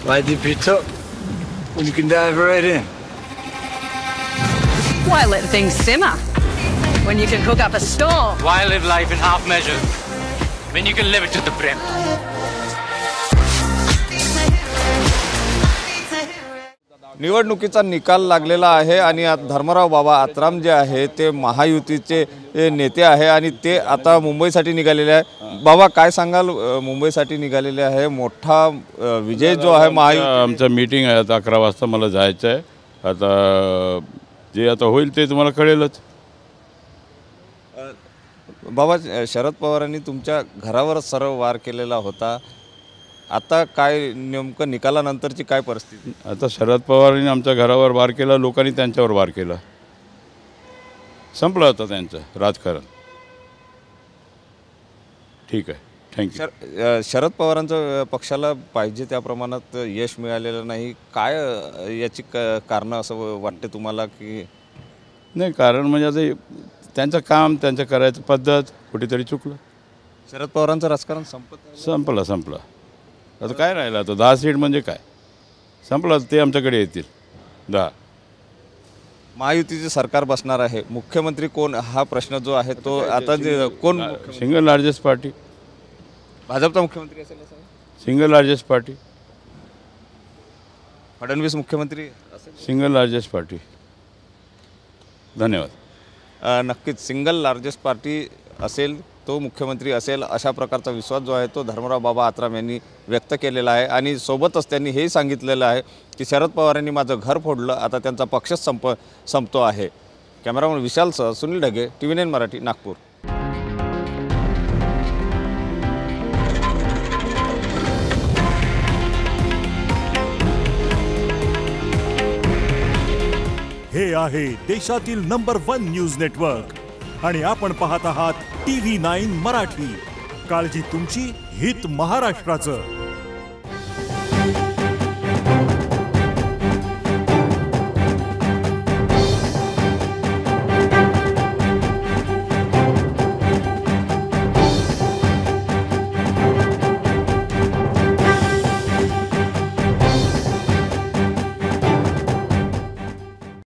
Why dip it up when you can dive right in? Why let things simmer when you can cook up a storm? Why live life in half measures when you can live it to the brim? निवडणुकीचा निकाल लागलेला आहे आणि धर्मराव बाबा आत्राम जे आहे ते महायुतीचे नेते आहे आणि ते आता मुंबईसाठी निघालेले आहे। बाबा काय सांगाल, मुंबईसाठी निघालेले आहे, मोठा विजय जो आहे महायुती। आमचं मीटिंग आहे आता 11 वाजता, मला जायचं आहे। आता जे आता होईल ते तुम्हाला कळेलच। बाबा शरद पवारांनी तुमच्या घरावर सरळ वार केलेला होता, आता काय नेमकं निकालानंतरची काय परिस्थिती? आता शरद पवारांनी आमच्या घरावर वार केला, लोकांनी त्यांच्यावर वार केला, संपलं होतं त्यांचं राजकारण। ठीक आहे, थँक्यू। शरद पवारांचं पक्षाला पाहिजे त्या प्रमाणात यश मिळालेलं नाही, काय याची कारणं असं वाटते तुम्हाला? की नाही, कारण म्हणजे आता त्यांचं काम, त्यांचं करायचं पद्धत कुठेतरी चुकलं। शरद पवारांचं राजकारण संपलं। आता काय राहिलं? आता 10 सीट म्हणजे काय, संपलं, ते आमच्याकडे येतील 10। महायुतीचे सरकार बसणार आहे, मुख्यमंत्री कोण हा प्रश्न जो आहे तो आता कोण? सिंगल लार्जेस्ट पार्टी, भाजपचा मुख्यमंत्री असेल असं? सिंगल लार्जेस्ट पार्टी, फडणवीस मुख्यमंत्री असेल? Single largest party. धन्यवाद। नक्कीच सिंगल लार्जेस्ट पार्टी असेल, तो मुख्यमंत्री असेल, अशा प्रकारचा विश्वास जो आहे तो धर्मराव बाबा आत्राम यांनी व्यक्त केलेला आहे। आणि सोबतच त्यांनी हेही सांगितलेलं आहे की शरद पवारांनी माझं घर फोडलं, आता त्यांचा पक्षच संपतो आहे। कॅमेरामन विशालसह सुनील ढगे, TV9 मराठी, नागपूर। हे आहे देशातील नंबर 1 न्यूज नेटवर्क आणि आपण पाहत आहात TV9 मराठी। काळजी तुमची, हित महाराष्ट्राचं।